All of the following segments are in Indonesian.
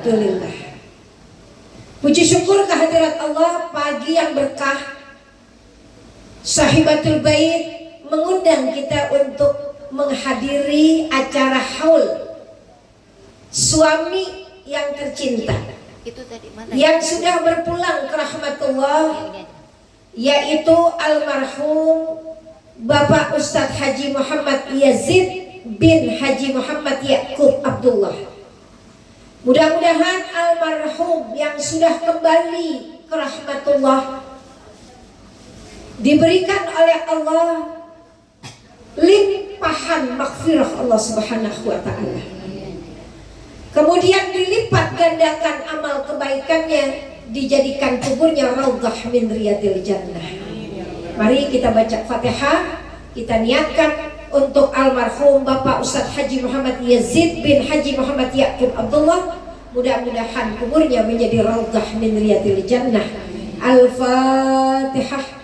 Alhamdulillah. Puji syukur kehadirat Allah, pagi yang berkah. Sahibatul Bait mengundang kita untuk menghadiri acara haul suami yang tercinta itu tadi mana yang sudah berpulang ke rahmatullah, yaitu almarhum Bapak Ustadz Haji Muhammad Yazid bin Haji Muhammad Yaqub Abdullah. Mudah-mudahan almarhum yang sudah kembali ke rahmatullah diberikan oleh Allah limpahan maghfirah Allah Subhanahu wa taala. Kemudian dilipat gandakan amal kebaikannya, dijadikan kuburnya raudhah min riyadil jannah. Mari kita baca Fatihah, kita niatkan untuk almarhum Bapak Ustadz Haji Muhammad Yazid bin Haji Muhammad Yaqub Abdullah. Mudah-mudahan kuburnya menjadi raudhah min riyadil jannah. Al-Fatihah.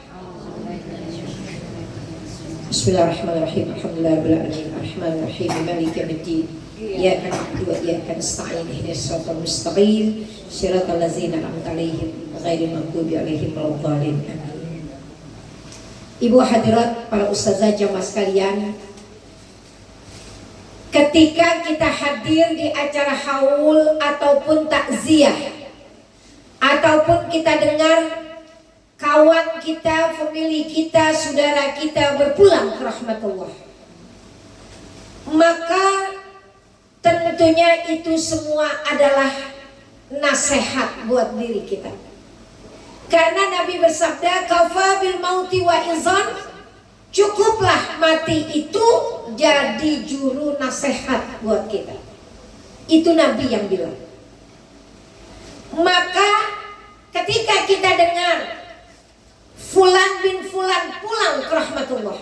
Bismillahirrahmanirrahim. Alhamdulillahirabbil alamin. Arrahmanirrahim. Maliki yaumiddin. Iyyaka na'budu wa iyyaka nasta'in. Ihdinas siratal mustaqim. Shiratal ladzina an'amta 'alaihim ghairil maghdubi 'alaihim waladdallin. Ibu hadirat, para ustazah jamaah sekalian, ketika kita hadir di acara haul ataupun takziah, ataupun kita dengar kawan kita, famili kita, saudara kita berpulang ke rahmatullah, maka tentunya itu semua adalah nasihat buat diri kita. Karena Nabi bersabda, kafa bil mauti wa izan, cukuplah mati itu jadi juru nasihat buat kita. Itu Nabi yang bilang. Maka ketika kita dengar Fulan bin Fulan pulang ke rahmatullah,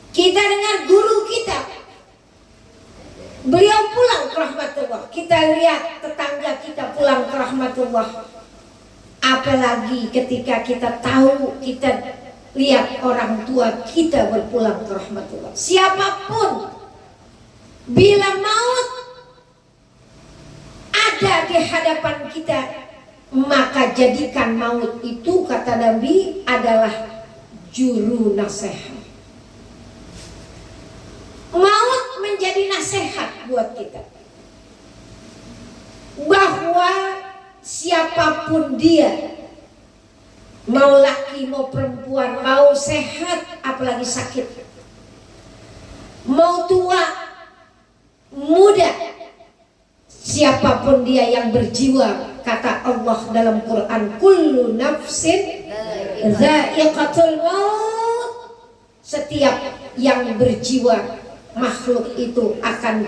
kita dengar guru kita, beliau pulang ke rahmatullah, kita lihat tetangga kita pulang ke rahmatullah, apalagi ketika kita tahu, kita lihat orang tua kita berpulang ke rahmatullah. Siapapun, bila maut ada di hadapan kita, maka jadikan maut itu, kata Nabi, adalah juru nasihat. Maut menjadi nasihat buat kita, bahwa siapapun dia, mau laki mau perempuan, mau sehat apalagi sakit, mau tua muda, siapapun dia yang berjiwa, kata Allah dalam Quran, kullu nafsin dha'iqatul maut, setiap yang berjiwa makhluk itu akan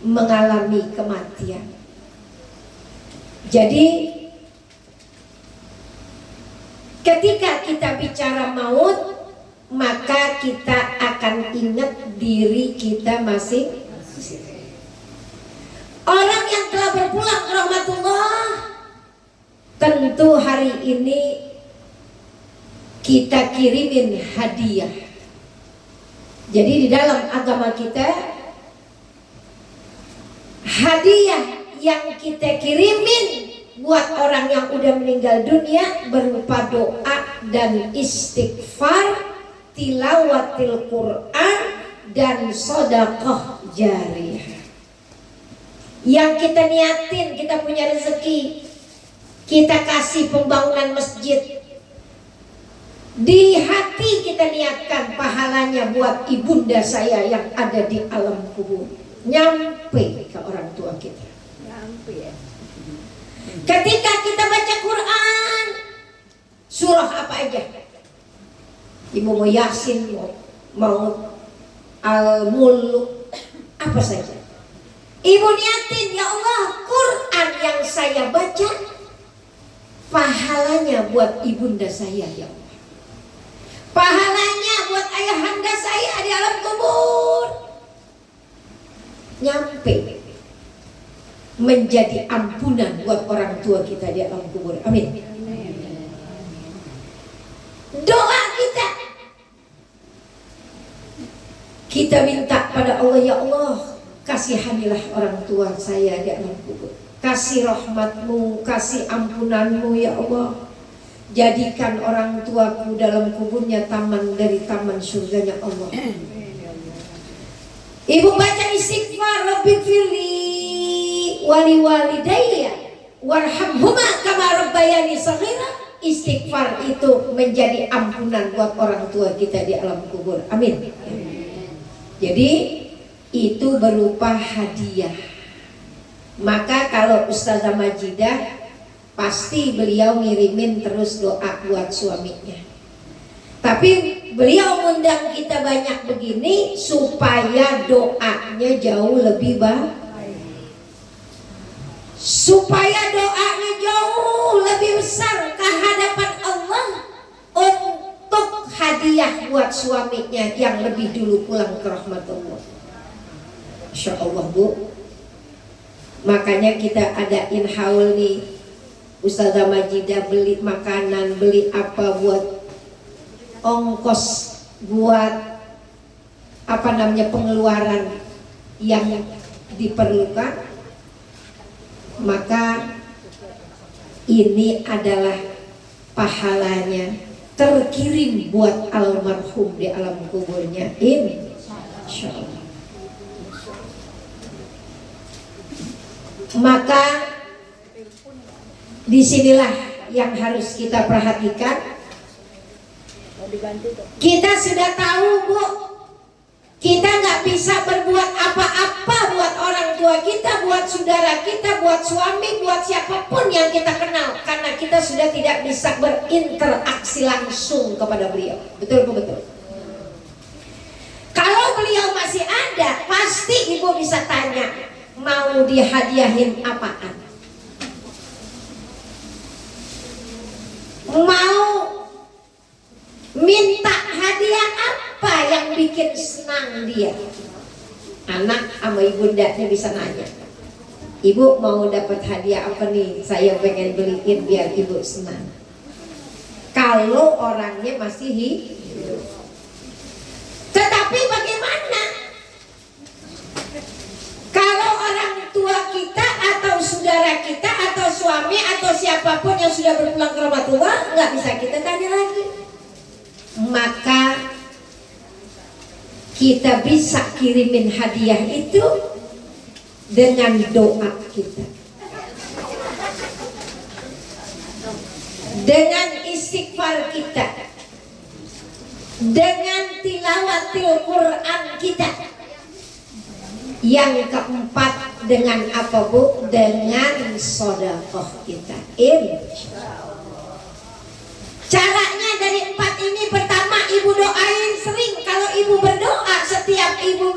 mengalami kematian. Jadi ketika kita bicara maut, maka kita akan ingat diri kita masing-masing. Orang yang telah berpulang ke rahmatullah, tentu hari ini kita kirimin hadiah. Jadi di dalam agama kita, hadiah yang kita kirimin buat orang yang udah meninggal dunia berupa doa dan istighfar, tilawatil Quran, dan sedekah jariyah. Yang kita niatin, kita punya rezeki, kita kasih pembangunan masjid, di hati kita niatkan pahalanya buat ibunda saya yang ada di alam kubur, nyampe ke orang tua kita. Nyampe ya. Ketika kita baca Quran, surah apa aja, ibu mau Yasin, mau Al-Mulk, apa saja, ibu niatin, ya Allah, Quran yang saya baca pahalanya buat ibunda saya, ya Allah, pahalanya buat ayahanda saya di alam kubur, nyampe menjadi ampunan buat orang tua kita di alam kubur. Amin. Doa kita minta pada Allah, ya Allah, kasihanilah orang tua saya di alam kubur. kasih rahmat-Mu, kasih ampunan-Mu ya Allah. Jadikan orang tuaku dalam kuburnya taman dari taman surganya Allah. Ibu baca istighfar, Rabbighfirli wali walidayya warhamhuma kama rabbayani shaghira. Istighfar itu menjadi ampunan buat orang tua kita di alam kubur. Amin. Jadi itu berupa hadiah. Maka kalau Ustazah Majidah pasti beliau ngirimin terus doa buat suaminya. Tapi beliau undang kita banyak begini supaya doanya jauh lebih baik. Supaya doanya jauh lebih besar ke hadapan Allah untuk hadiah buat suaminya yang lebih dulu pulang ke rahmat Allah. Insya Allah Bu. Makanya kita adain haul nih. Ustazah Majidah beli makanan, beli apa buat ongkos, buat apa namanya pengeluaran yang diperlukan. Maka ini adalah pahalanya terkirim buat almarhum di alam kuburnya. Insyaallah. Maka disinilah yang harus kita perhatikan. Kita sudah tahu Bu, kita nggak bisa berbuat apa-apa buat orang tua kita, buat saudara kita, buat suami, buat siapapun yang kita kenal, karena kita sudah tidak bisa berinteraksi langsung kepada beliau. Betul betul. Kalau beliau masih ada, pasti ibu bisa tanya, mau dihadiahin apaan? Mau minta hadiah apa yang bikin senang dia? Anak sama ibundanya bisa nanya, ibu mau dapat hadiah apa nih? Saya pengen beliin biar ibu senang. Kalau orangnya masih hidup. Tetapi bagaimana kalau orang tua kita atau saudara kita atau suami atau siapapun yang sudah berpulang ke rahmatullah, nggak bisa kita tanya lagi. Maka kita bisa kirimin hadiah itu dengan doa kita, dengan istighfar kita, dengan tilawatil Quran kita. Yang keempat dengan apa Bu? Dengan sedekah kita. Caranya dari empat ini, pertama ibu doain sering. Kalau ibu berdoa, setiap ibu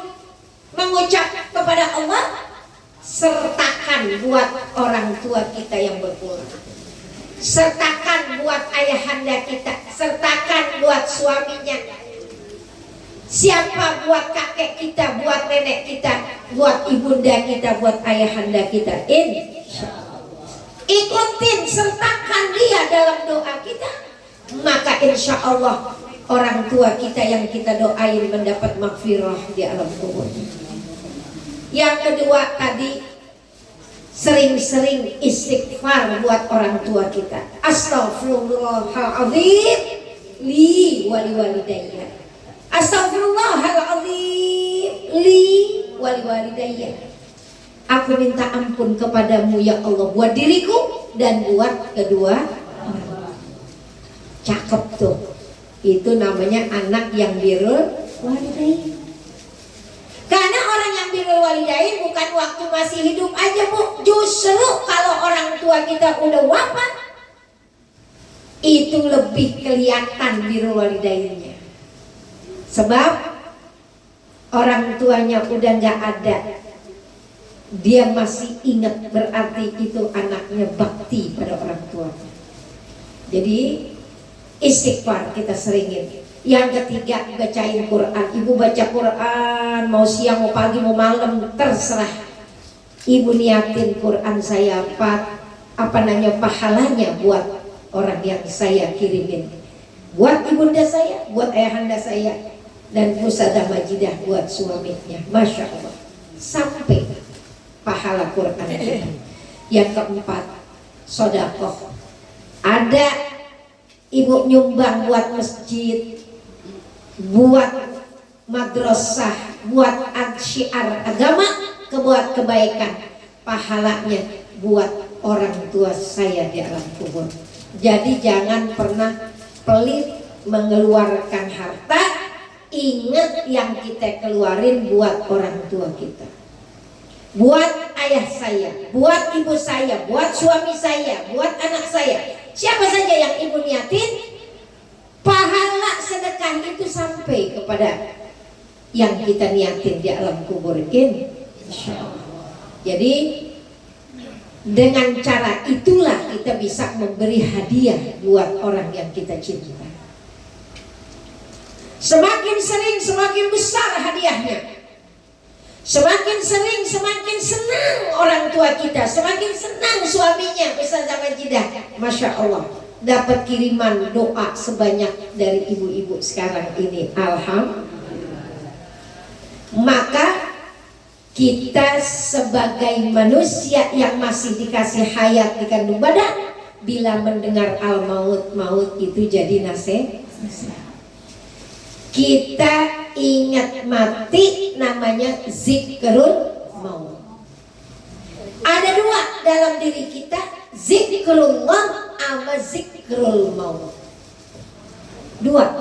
mengucap kepada Allah, sertakan buat orang tua kita yang berpulang, sertakan buat ayahanda kita, sertakan buat suaminya. Siapa buat kakek kita, buat nenek kita, buat ibunda kita, buat ayahanda kita. Ikutin, sertakan dia dalam doa kita. Maka insya Allah orang tua kita yang kita doain mendapat maghfirah di alam kubur. Yang kedua tadi, sering-sering istighfar buat orang tua kita. Astaghfirullahaladzim li wali walidayya. Astaghfirullahaladzim li wali walidayya. Aku minta ampun kepadamu ya Allah, buat diriku dan buat kedua orang. Cakep tuh. Itu namanya anak yang birrul walidain. Karena orang yang birrul walidain bukan waktu masih hidup aja Bu. Justru kalau orang tua kita udah wafat, itu lebih kelihatan birrul walidainnya. Sebab orang tuanya udah gak ada, dia masih ingat, berarti itu anaknya bakti pada orang tuanya. Jadi istighfar kita seringin. Yang ketiga, bacain Quran. Ibu baca Quran mau siang, mau pagi, mau malam, terserah. Ibu niatin Quran saya apa namanya pahalanya buat orang yang saya kirimin, buat ibunda saya, buat ayahanda saya, dan Ustazah Majidah buat suaminya. Masya Allah, sampai pahala Quran kita. Yang keempat, sodakoh. Ada ibu nyumbang buat masjid, buat madrasah, buat syiar agama, buat kebaikan, pahalanya buat orang tua saya di alam kubur. Jadi jangan pernah pelit mengeluarkan harta. Ingat yang kita keluarin buat orang tua kita, buat ayah saya, buat ibu saya, buat suami saya, buat anak saya. Siapa saja yang ibu niatin, pahala sedekah itu sampai kepada yang kita niatin di alam kubur ini. Jadi dengan cara itulah kita bisa memberi hadiah buat orang yang kita cinta. Semakin sering semakin besar hadiahnya. Semakin sering semakin senang orang tua kita, semakin senang suaminya. Ustazah Majidah, Masya Allah, dapat kiriman doa sebanyak dari ibu-ibu sekarang ini. Alhamdulillah. Maka kita sebagai manusia yang masih dikasih hayat di kandung badan, bila mendengar al-maut, maut itu jadi nasihat. Kita ingat mati, namanya zikrul maut. Ada dua dalam diri kita, zikrullah sama zikrul maut. Dua.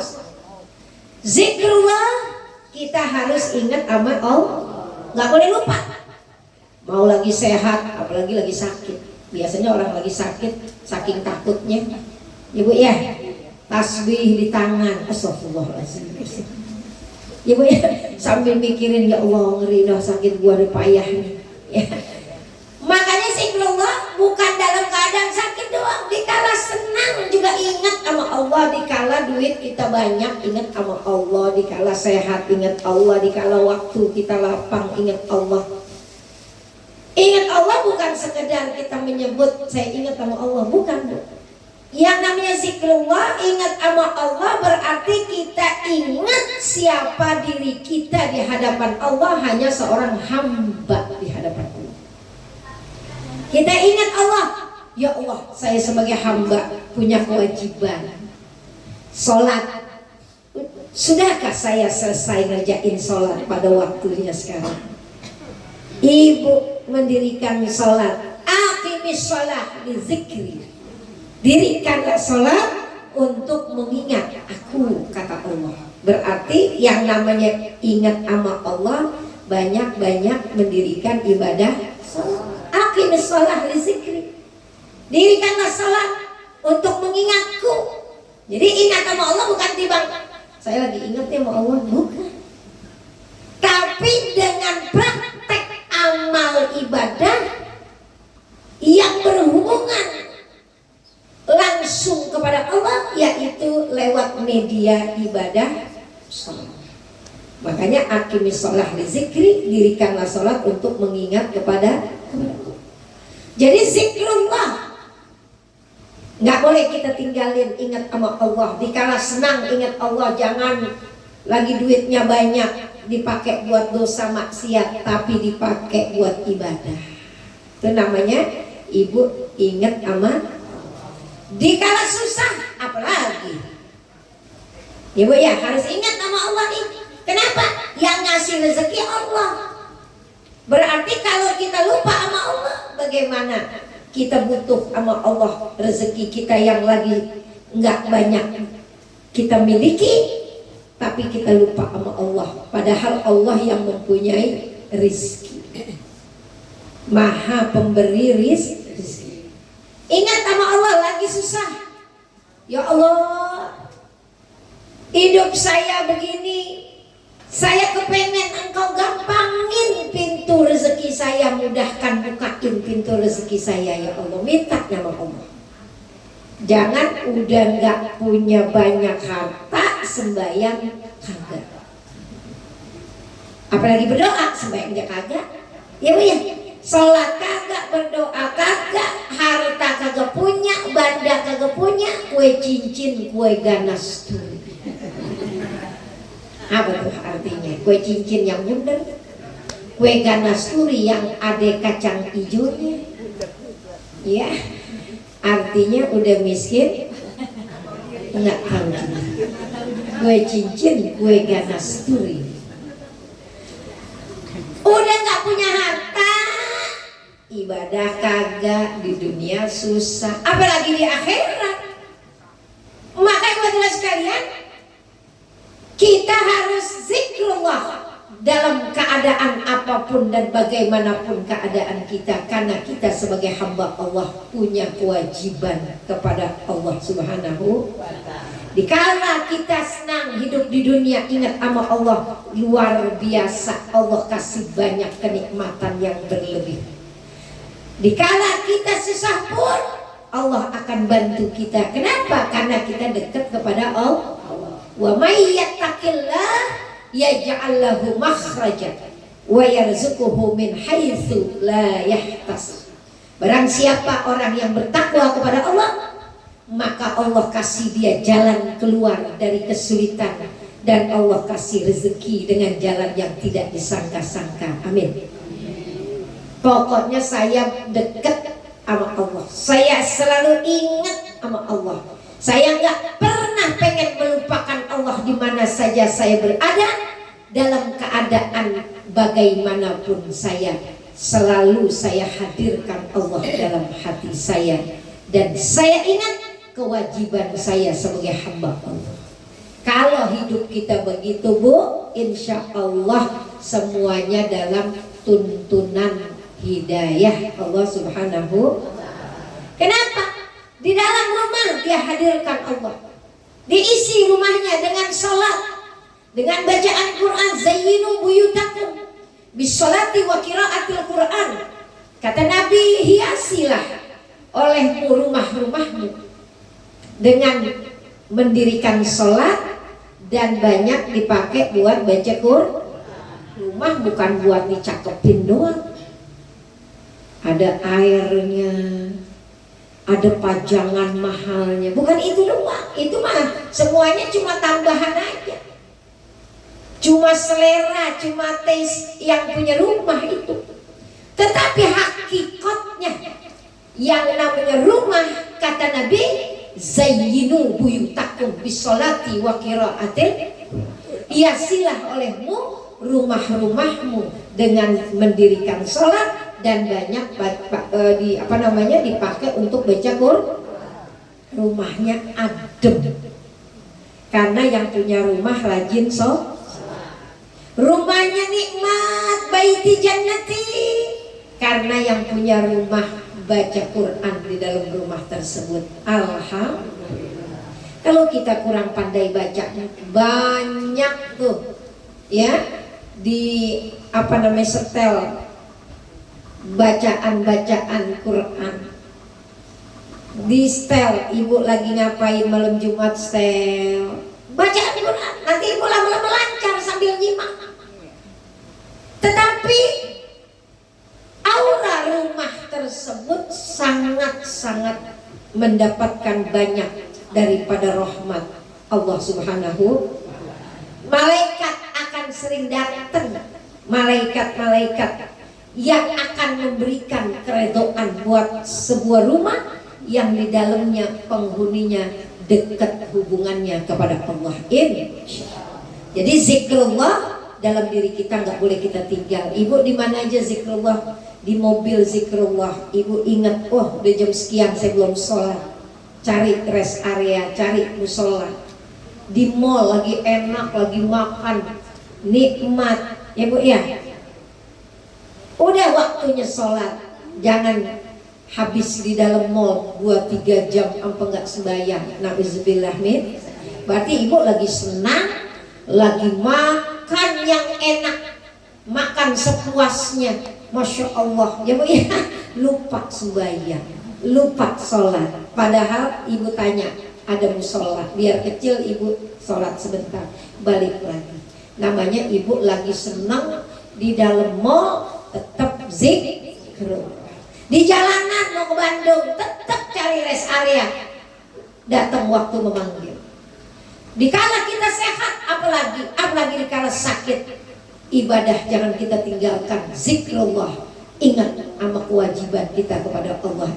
Zikrullah kita harus ingat sama Allah, nggak boleh lupa. Mau lagi sehat, apalagi lagi sakit. Biasanya orang lagi sakit, saking takutnya, ibu ya, tasbih di tangan, astagfirullahaladzim. Ya bu ya, sambil mikirin, ya Allah ngeri dah sakit gua ada payah nih. Ya. Makanya zikrullah bukan dalam keadaan sakit doang, dikala senang juga ingat sama Allah, dikala duit kita banyak ingat sama Allah, dikala sehat ingat Allah, dikala waktu kita lapang ingat Allah. Ingat Allah bukan sekedar kita menyebut saya ingat sama Allah, bukan bu. Yang namanya zikrullah, ingat sama Allah, berarti kita ingat siapa diri kita di hadapan Allah, hanya seorang hamba di hadapan Allah. Kita ingat Allah, ya Allah, saya sebagai hamba punya kewajiban sholat. Sudahkah saya selesai ngerjain sholat pada waktunya sekarang? Ibu mendirikan sholat, aqimis sholat li zikri. Dirikanlah sholat untuk mengingat aku, kata Allah. Berarti yang namanya ingat sama Allah, banyak-banyak mendirikan ibadah sholat. Aqimis sholat li zikri. Dirikanlah sholat untuk mengingatku. Jadi ingat sama Allah bukan timbang saya lagi ingat ya sama Allah, bukan. Tapi dengan praktek amal ibadah yang berhubungan langsung kepada Allah, yaitu lewat media ibadah sholat. Makanya aqimis sholat li zikri, dirikanlah sholat untuk mengingat kepada Allah. Jadi zikrullah nggak boleh kita tinggalin, ingat sama Allah. Dikala senang ingat Allah, jangan lagi duitnya banyak dipakai buat dosa maksiat, tapi dipakai buat ibadah. Itu namanya ibu ingat sama. Dikala susah, apalagi ibu ya harus ingat nama Allah nih. Kenapa? Yang ngasih rezeki Allah. Berarti kalau kita lupa sama Allah, bagaimana kita butuh sama Allah rezeki kita yang lagi nggak banyak kita miliki, tapi kita lupa sama Allah. Padahal Allah yang mempunyai rizki, Maha pemberi rizki. Ingat sama Allah lagi susah. Ya Allah, hidup saya begini, saya kepengen Engkau gampangin pintu rezeki saya, mudahkan, bukain pintu rezeki saya ya Allah. Minta nama Allah. Jangan udah nggak punya banyak harta sembahyang kagak. Apalagi berdoa sembahyang kagak. Ya bu ya. Sholat kagak, berdoa kagak, harta kagak punya, banda kagak punya, kue cincin, kue ganas tuh. Apa tuh artinya? Kue cincin yang bener, kue ganas turi yang ada kacang hijaunya. Ya, artinya udah miskin, nggak tahu juga. Kue cincin, kue ganas turi. Udah nggak punya harta, ibadah kagak, di dunia susah, apalagi di akhirat. Maka ibadah sekalian, kita harus zikrullah dalam keadaan apapun dan bagaimanapun keadaan kita, karena kita sebagai hamba Allah punya kewajiban kepada Allah Subhanahu wa ta'ala. Dikala kita senang hidup di dunia, ingat sama Allah, luar biasa Allah kasih banyak kenikmatan yang berlebih. Dikala kita susah pun Allah akan bantu kita. Kenapa? Karena kita dekat kepada Allah. Wa may yattaqillah yaj'al lahu makhrajan wa yarzuquhu min haitsu la yahtasib. Barang siapa orang yang bertakwa kepada Allah, maka Allah kasih dia jalan keluar dari kesulitan, dan Allah kasih rezeki dengan jalan yang tidak disangka-sangka. Amin. Pokoknya saya dekat sama Allah, saya selalu ingat sama Allah, saya nggak pernah pengen melupakan Allah di mana saja saya berada, dalam keadaan bagaimanapun saya selalu saya hadirkan Allah dalam hati saya, dan saya ingat kewajiban saya sebagai hamba Allah. Kalau hidup kita begitu Bu, insya Allah semuanya dalam tuntunan hidayah Allah Subhanahu. Kenapa? Di dalam rumah dia hadirkan Allah, diisi rumahnya dengan salat, dengan bacaan Quran. Zayyinu buyutakum bisolati wa qiraatil Quran. Kata Nabi, hiasilah olehmu rumah-rumahmu dengan mendirikan sholat dan banyak dipakai buat baca Quran. Rumah bukan buat dicakepin doang, ada airnya, ada pajangan mahalnya, bukan itu doang. Itu mah semuanya cuma tambahan aja, cuma selera, cuma taste yang punya rumah itu. Tetapi hakikatnya yang namanya rumah, kata Nabi, zayyinu buyutakum bisolati wa qiraatil, hiasilah olehmu rumah-rumahmu dengan mendirikan sholat dan banyak dipakai untuk baca Quran. Rumahnya adem, karena yang punya rumah rajin sholat. Rumahnya nikmat, baiti jannati, karena yang punya rumah baca Quran di dalam rumah tersebut. Alhamdulillah. Kalau kita kurang pandai baca, banyak tuh ya di setel bacaan Quran, di setel. Ibu lagi ngapain malam Jumat, setel bacaan Quran, nanti ibu lama-lama lancar sambil nyimak. Tetapi aura rumah tersebut sangat-sangat mendapatkan banyak daripada rahmat Allah Subhanahu. Malaikat akan sering datang, malaikat-malaikat yang akan memberikan keredoan buat sebuah rumah yang di dalamnya penghuninya dekat hubungannya kepada Allah. Jadi zikrullah dalam diri kita nggak boleh kita tinggal. Ibu di mana aja zikrullah, di mobil zikrullah. Ibu ingat, oh udah jam sekian saya belum sholat, cari rest area, cari musola. Di mall lagi enak, lagi makan, nikmat, ya Bu ya. Udah waktunya sholat, jangan habis di dalam mall 2-3 jam sampai nggak sembahyang. Nauzubillah min. Berarti ibu lagi senang, lagi makan yang enak, makan sepuasnya, masya Allah, ya Bu ya. Lupa sembahyang, lupa sholat. Padahal ibu tanya, ada musola, biar kecil ibu sholat sebentar, balik lagi. Namanya ibu lagi senang di dalam mall, tetap zikrullah. Di jalanan mau ke Bandung, tetap cari rest area, datang waktu memanggil. Dikala kita sehat, apalagi dikala sakit, ibadah jangan kita tinggalkan. Zikrullah, ingat sama kewajiban kita kepada Allah.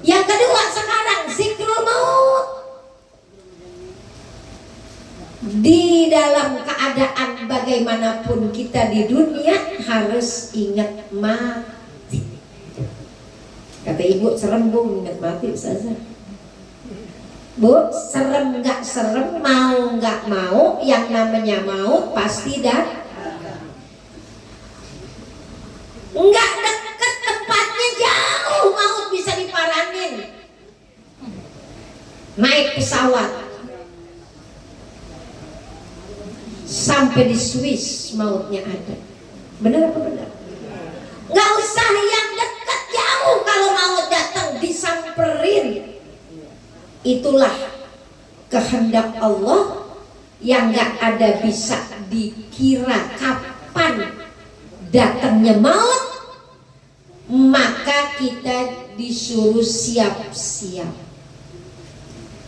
Yang kedua sekarang zikrul maut. Di dalam keadaan bagaimanapun kita di dunia harus ingat mati. Kata ibu, serem bu ingat mati saja. Bu, serem nggak serem, mau nggak mau, yang namanya maut pasti datang. Nggak deket tempatnya, jauh maut bisa diparanin. Naik pesawat sampai di Swiss mautnya ada. Benar apa benar? Nggak usah yang dekat, jauh kalau maut datang disamperin. Itulah kehendak Allah yang nggak ada bisa dikira kapan datangnya maut. Maka kita disuruh siap-siap.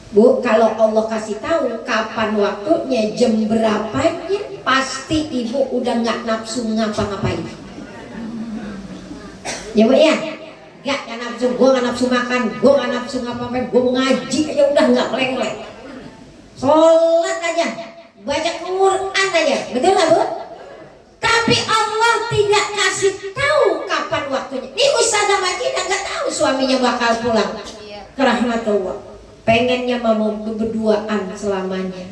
Bu, kalau Allah kasih tahu kapan waktunya, jam berapanya, pasti ibu udah nggak nafsu ngapa-ngapain. Ya bu ya, nggak nafsu, gue nggak nafsu makan, gue nggak nafsu ngapa-ngapain, gue ngaji aja udah nggak meleng-meleng, sholat aja, baca Quran aja, betul nggak bu? Tapi Allah tidak kasih tahu kapan waktunya. Ini Ustazah Majidah nggak tahu suaminya bakal pulang ke rahmatullah. Pengennya mau berduaan selamanya.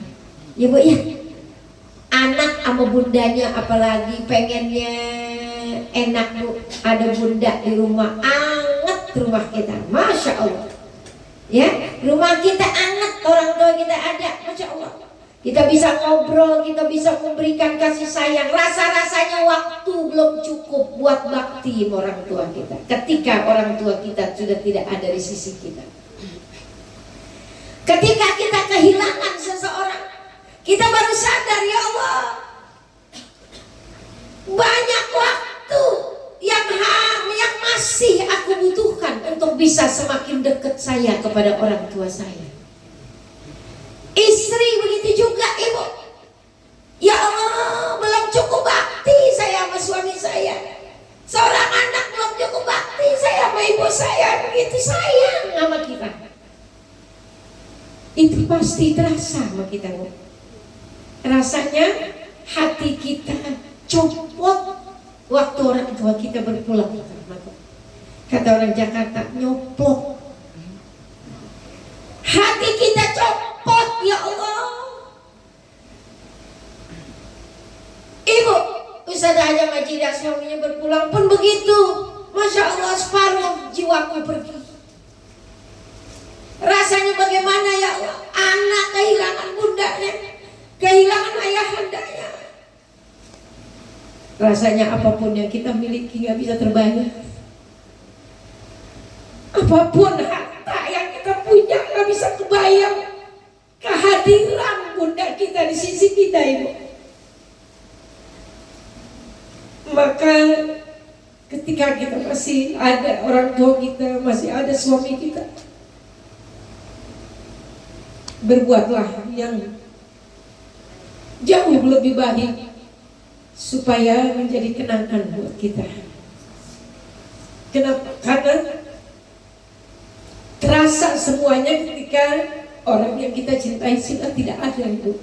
Ya bu ya. Anak sama bundanya apalagi pengennya enak bu. Ada bunda di rumah, anget rumah kita. Masya Allah. Ya, rumah kita anget, orang tua kita ada. Masya Allah. Kita bisa ngobrol, kita bisa memberikan kasih sayang. Rasa-rasanya waktu belum cukup buat bakti orang tua kita. Ketika orang tua kita sudah tidak ada di sisi kita. Ketika kita kehilangan seseorang, kita baru sadar, ya Allah, banyak waktu yang masih aku butuhkan untuk bisa semakin dekat saya kepada orang tua saya. Istri begitu juga ibu. Ya Allah, belum cukup bakti saya sama suami saya. Seorang anak belum cukup bakti saya sama ibu saya. Begitu sayang sama kita. Itu pasti terasa sama kita. Rasanya hati kita copot waktu orang tua kita berpulang. Kata orang Jakarta, nyoplok. Hati kita copot, ya Allah. Ibu Ustazah Haja Majidah suaminya berpulang pun begitu. Masya Allah, separuh jiwaku pergi. Rasanya bagaimana ya Allah? Anak kehilangan bundanya, kehilangan ayahandanya. Rasanya apapun yang kita miliki gak bisa terbayar. Apapun harta yang kita punya gak bisa kebayang kehadiran bunda kita di sisi kita ibu. Maka ketika kita masih ada orang tua kita, masih ada suami kita, berbuatlah yang jauh lebih baik supaya menjadi kenangan buat kita. Kenapa? Karena terasa semuanya ketika orang yang kita cintai sudah tidak ada itu.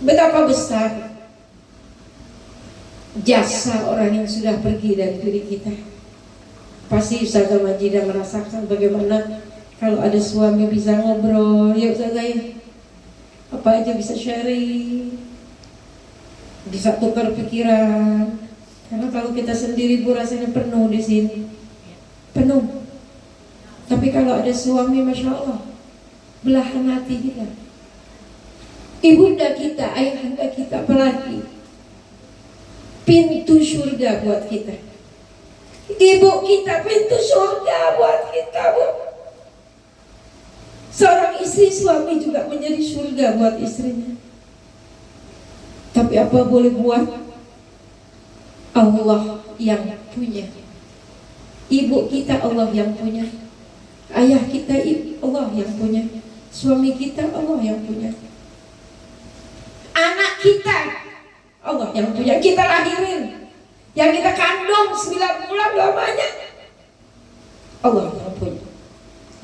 Betapa besar jasa orang yang sudah pergi dari diri kita. Pasti Ustazah Majidah merasakan bagaimana kalau ada suami bisa ngobrol, ya Ustazah ya, apa aja bisa sharing, bisa tukar pikiran. Karena kalau kita sendiri bu rasanya penuh di sini, penuh. Tapi kalau ada suami, masya Allah, belahan hati kita. Ibunda kita, ayahanda kita, apalagi pintu surga buat kita. Ibu kita pintu surga buat kita bu. Seorang istri suami juga menjadi surga buat istrinya. Tapi apa boleh buat, Allah yang punya. Ibu kita Allah yang punya. Ayah kita Allah yang punya. Suami kita Allah yang punya. Anak kita Allah yang punya. Kita lahirin, yang kita kandung 9 bulan lamanya, Allah yang punya.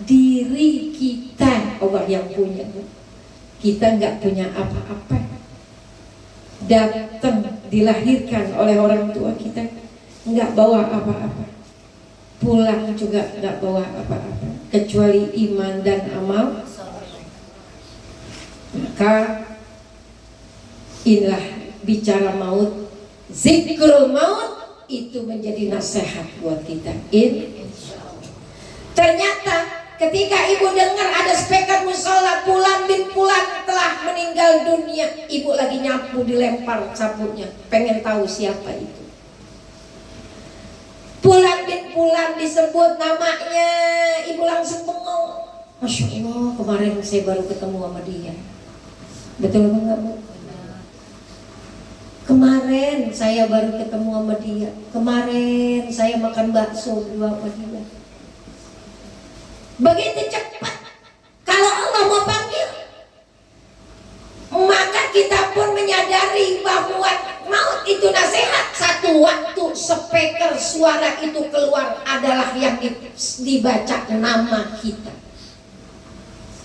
Diri kita Allah yang punya. Kita nggak punya apa-apa. Datang dilahirkan oleh orang tua kita, nggak bawa apa-apa. Pulang juga nggak bawa apa-apa kecuali iman dan amal. Maka inilah bicara maut, zikrul maut itu menjadi nasihat buat kita. Ternyata ketika ibu dengar ada speaker musola Fulan bin Fulan telah meninggal dunia, ibu lagi nyapu dilempar sapunya, pengen tahu siapa itu. Fulan bin Fulan disebut namanya, ibu langsung bengong. Masya Allah, kemarin saya baru ketemu sama dia. Betul enggak Bu? Kemarin saya baru ketemu sama dia. Kemarin saya makan bakso dua sama dia. Begitu cepat. Kalau Allah mau panggil, maka kita pun menyadari bahwa maut itu nasihat. Satu waktu speaker suara itu keluar adalah yang dibaca nama kita.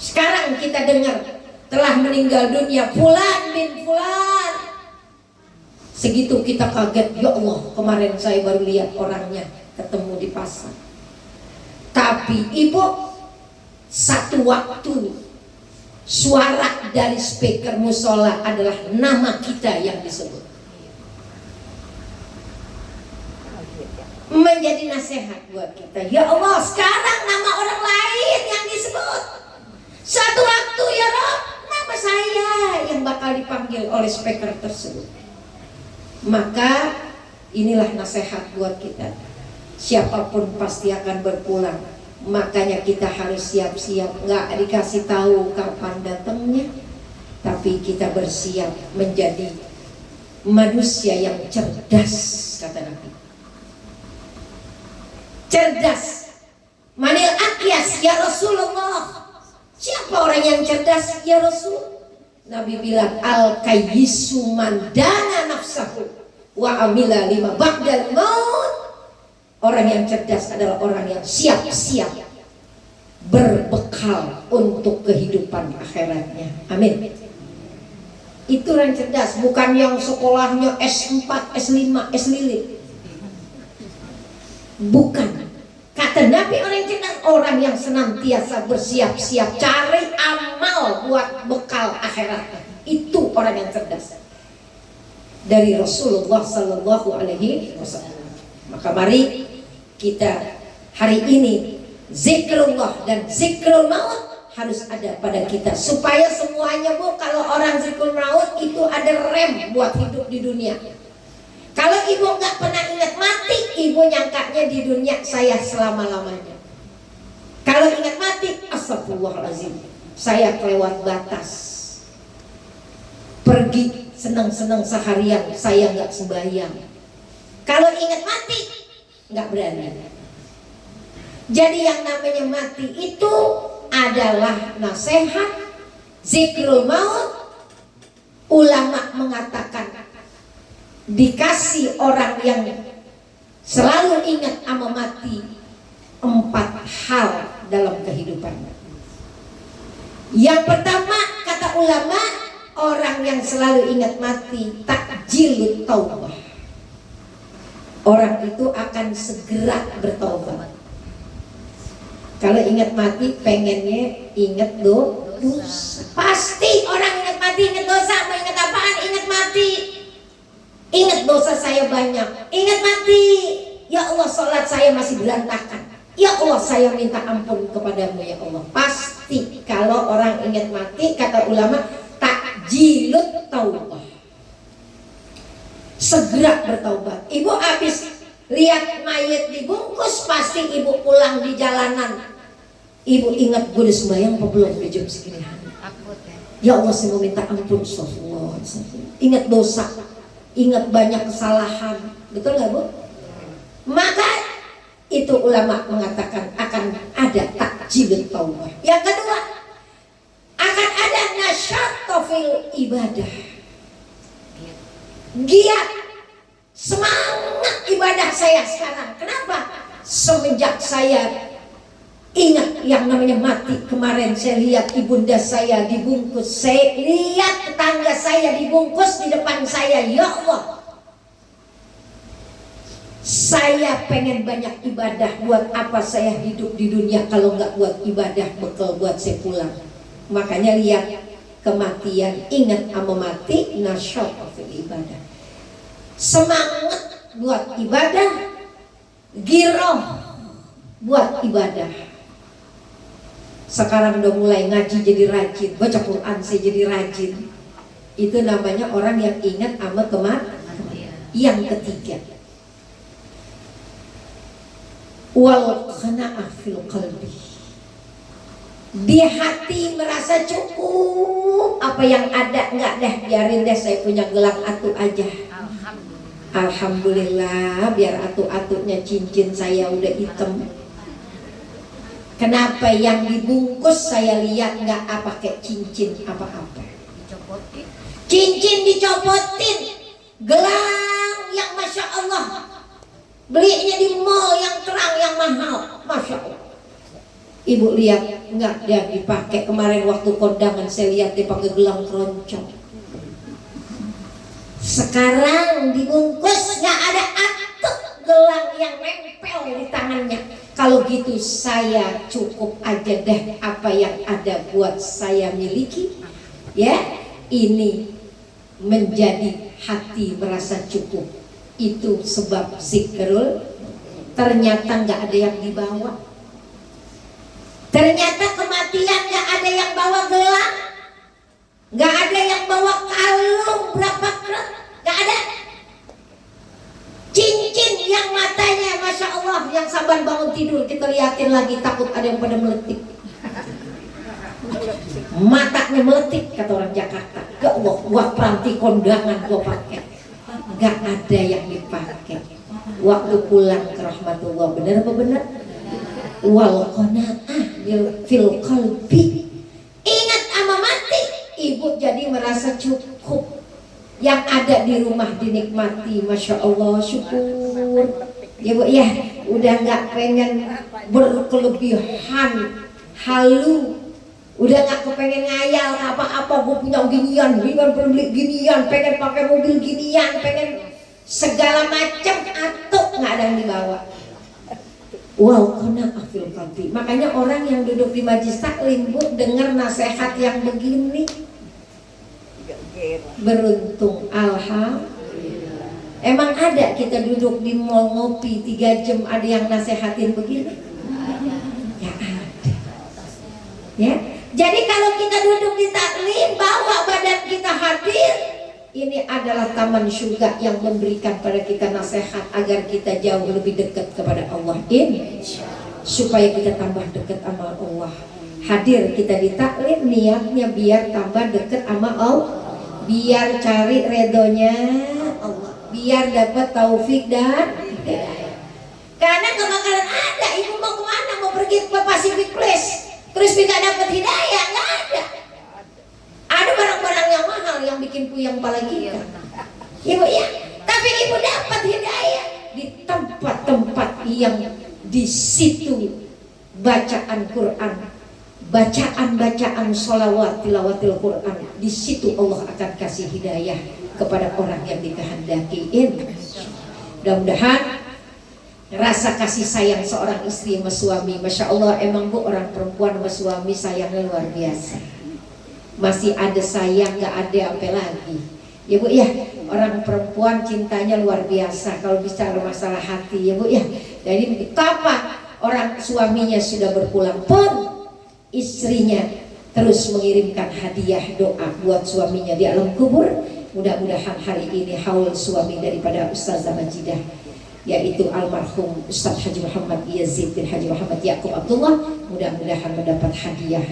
Sekarang kita dengar telah meninggal dunia Fulan bin Fulan. Segitu kita kaget, ya Allah, kemarin saya baru lihat orangnya, ketemu di pasar. Tapi ibu, satu waktu suara dari speaker musola adalah nama kita yang disebut. Menjadi nasihat buat kita. Ya Allah, sekarang nama orang lain yang disebut. Satu waktu ya Rob, nama saya yang bakal dipanggil oleh speaker tersebut. Maka inilah nasihat buat kita. Siapapun pasti akan berpulang. Makanya kita harus siap-siap. Nggak dikasih tahu kapan datangnya, tapi kita bersiap menjadi manusia yang cerdas, kata Nabi. Cerdas. Manil akyas ya Rasulullah. Siapa orang yang cerdas ya Rasul? Nabi bilang al-kayyisu man dana nafsahu wa amila lima ba'dal maut. Orang yang cerdas adalah orang yang siap-siap berbekal untuk kehidupan akhiratnya. Amin. Itu orang cerdas, bukan yang sekolahnya S4, S5, S lilit. Bukan. Kata Nabi, orang cerdas orang yang senantiasa bersiap-siap cari amal buat bekal akhiratnya. Itu orang yang cerdas. Dari Rasulullah Sallallahu Alaihi Wasallam. Maka mari kita hari ini zikrullah dan zikrul maut harus ada pada kita, supaya semuanya Bu, kalau orang zikrul maut itu ada rem buat hidup di dunia. Kalau ibu nggak pernah ingat mati, ibu nyangkanya di dunia saya selama-lamanya. Kalau ingat mati, astagfirullahaladzim, saya kelewat batas. Pergi senang-senang seharian, saya nggak sembahyang. Kalau ingat mati, nggak berani. Jadi yang namanya mati itu adalah nasihat, zikrul maut. Ulama mengatakan dikasih orang yang selalu ingat sama mati 4 hal dalam kehidupannya. Yang pertama, kata ulama, orang yang selalu ingat mati takjilut taubah. Orang itu akan segera bertobat. Kalau ingat mati, pengennya ingat dosa. Pasti orang ingat mati, ingat dosa. Mau ingat apaan? Ingat mati. Ingat dosa saya banyak. Ingat mati. Ya Allah, sholat saya masih berantakan. Ya Allah, saya minta ampun kepadamu ya Allah. Pasti kalau orang ingat mati, kata ulama, takjilut taubah. Segera bertaubat. Ibu habis lihat mayat dibungkus, pasti ibu pulang di jalanan. Ibu ingat, gue udah sembahyang apa belum di jam segini hari? Ya Allah, saya mau minta ampun. Ingat dosa, ingat banyak kesalahan. Betul nggak Bu? Maka itu ulama mengatakan akan ada takjilut taubah. Yang kedua, akan ada nasyat fil ibadah. giat, semangat ibadah saya sekarang. Kenapa? Semenjak saya ingat yang namanya mati. Kemarin saya lihat ibunda saya dibungkus, saya lihat tetangga saya dibungkus di depan saya. Ya Allah, saya pengen banyak ibadah. Buat apa saya hidup di dunia kalau nggak buat ibadah, bekal buat saya pulang. Makanya lihat kematian, ingat sama mati, nasyat fil ibadah. Semangat buat ibadah, giroh buat ibadah. Sekarang udah mulai ngaji jadi rajin, baca Quran saya jadi rajin. Itu namanya orang yang ingat sama kematian. Yang ketiga, wal qana'ah fil qalbi. Di hati merasa cukup, apa yang ada nggak deh, biarin deh saya punya gelang atu aja. Alhamdulillah, biar atu-atunya cincin saya udah hitam. Kenapa yang dibungkus saya lihat nggak pakai cincin apa-apa. Cincin dicopotin, gelang yang masya Allah, belinya di mall yang terang yang mahal, masya Allah. Ibu lihat nggak dia dipakai. Kemarin waktu kondangan saya lihat dia pakai gelang keroncong. Sekarang dibungkus nggak ada atuk gelang yang nempel di tangannya. Kalau gitu saya cukup aja deh apa yang ada buat saya miliki. Ya, ini menjadi hati merasa cukup. Itu sebab zikrul. Ternyata nggak ada yang dibawa. Ternyata kematian nggak ada yang bawa gelang, nggak ada yang bawa kalung berapa gram, nggak ada. Cincin yang matanya masya Allah, yang saban bangun tidur kita liatin lagi, takut ada yang pada meletik. Matanya meletik kata orang Jakarta. Gak buat peranti kondangan gua pakai, nggak ada yang dipakai. Waktu pulang ke rahmatullah, bener apa bener? Wal qana'ah fil qalbi. Ingat ama mati, ibu jadi merasa cukup. Yang ada di rumah dinikmati, masya Allah, syukur. Ya bu ya, udah nggak pengen berkelebihan, halu. Udah nggak kepengen ngayal apa-apa. Gue punya ginian, beli ginian, pengen pakai mobil ginian, pengen segala macam atuk, nggak ada yang dibawa. Wow, kena afil qalbi. Makanya orang yang duduk di majlis taklim, bu, dengar nasihat yang begini, beruntung. Alhamdulillah. Emang ada kita duduk di mall ngopi 3 jam ada yang nasehatin begini? Ya ada. Ya. Jadi kalau kita duduk di taklim, bawa badan kita hadir, ini adalah taman surga yang memberikan pada kita nasihat agar kita jauh lebih dekat kepada Allah. Ini supaya kita tambah dekat sama Allah. Hadir kita di taklim niatnya biar tambah dekat sama Allah, biar cari redonya Allah, biar dapat taufik dan hidayah. Karena gak bakalan ada ibu mau kemana, mau pergi ke Pacific Place terus tidak dapat hidayah, nggak ada. Ada barang-barang yang mahal yang bikin puyeng kepala kita, ibu ya. Tapi ibu dapat hidayah di tempat-tempat yang di situ bacaan Quran, bacaan sholawat, tilawatil Quran. Di situ Allah akan kasih hidayah kepada orang yang dikehendakiin. Mudah-mudahan rasa kasih sayang seorang istri sama suami, masya Allah, emang bu orang perempuan sama suami sayangnya luar biasa. Masih ada sayang, nggak ada apa lagi ya bu ya. Orang perempuan cintanya luar biasa kalau bicara masalah hati ya bu ya. Jadi betapa orang suaminya sudah berpulang pun istrinya terus mengirimkan hadiah doa buat suaminya di alam kubur. Mudah-mudahan hari ini haul suami daripada Ustazah Majidah, yaitu almarhum Ustaz Haji Muhammad Yazid bin Haji Muhammad Yaqub Abdullah, mudah-mudahan mendapat hadiah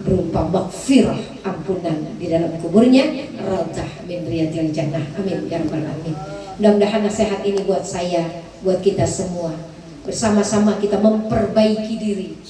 berupa maghfirah, ampunan di dalam kuburnya, raudhah min riyadil jannah. Amin ya rabbal alamin. Mudah-mudahan nasihat ini buat saya, buat kita semua, bersama-sama kita memperbaiki diri,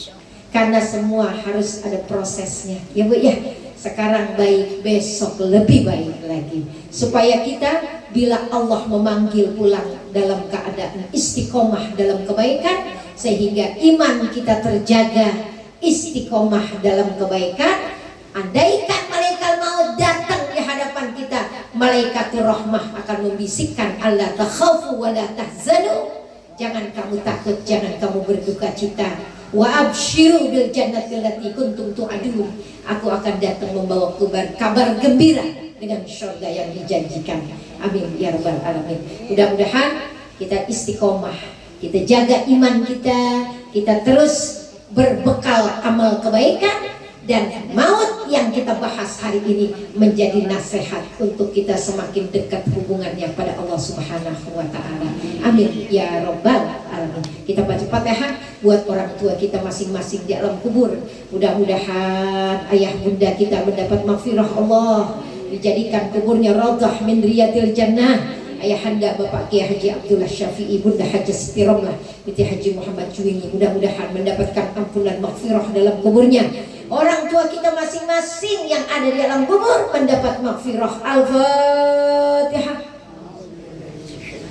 karena semua harus ada prosesnya ya bu ya. Sekarang baik, besok lebih baik lagi, supaya kita bila Allah memanggil pulang dalam keadaan istiqomah dalam kebaikan, sehingga iman kita terjaga istiqomah dalam kebaikan. Andaikan malaikat maut datang di hadapan kita, malaikatur rahmah akan membisikkan, alla takhafu wa la tahzanu, jangan kamu takut, jangan kamu berduka cita, wa absyiru bil jannati allati kuntum tu'adun, aku akan datang membawa kabar gembira dengan surga yang dijanjikan. Amin ya rabbal alamin. Mudah-mudahan kita istiqomah, kita jaga iman kita terus berbekal amal kebaikan, dan maut yang kita bahas hari ini menjadi nasihat untuk kita semakin dekat hubungannya pada Allah Subhanahu wa taala. Amin ya rabbal alamin. Kita baca Fatihah buat orang tua kita masing-masing di alam kubur. Mudah-mudahan ayah bunda kita mendapat maghfirah Allah, dijadikan kuburnya raudhah min riyadil jannah. Ayahanda Bapak Kiai Haji Abdullah Syafi'i, Bunda Haji Siti Romlah binti Haji Muhammad Cuwingi, mudah-mudahan mendapatkan ampunan maghfirah dalam kuburnya. Orang tua kita masing-masing yang ada di alam kubur mendapat maghfirah. Al-Fatihah.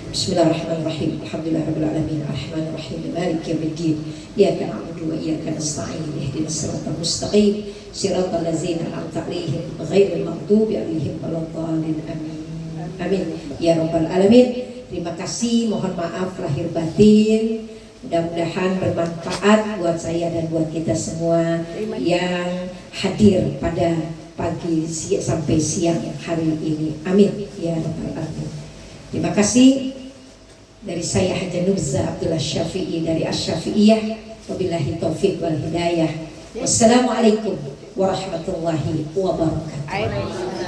Bismillahirrahmanirrahim. Alhamdulillahirabbil alamin. Arrahmanirrahim. Maliki yaumiddin. Iyyaka na'budu wa iyyaka nasta'in. Ihdinas siratal mustaqim. Siratal ladzina an'amta 'alaihim ghairil maghdubi 'alaihim waladdallin. Amin. Amin ya rabbal alamin. Terima kasih, mohon maaf lahir batin. Mudah-mudahan bermanfaat buat saya dan buat kita semua yang hadir pada pagi sampai siang hari ini. Amin ya rabbal alamin. Terima kasih dari saya Haja Nurza Abdullah Syafi'i dari Asy-Syafi'iyah. Wabillahi taufiq wal hidayah. Wassalamualaikum warahmatullahi wabarakatuh.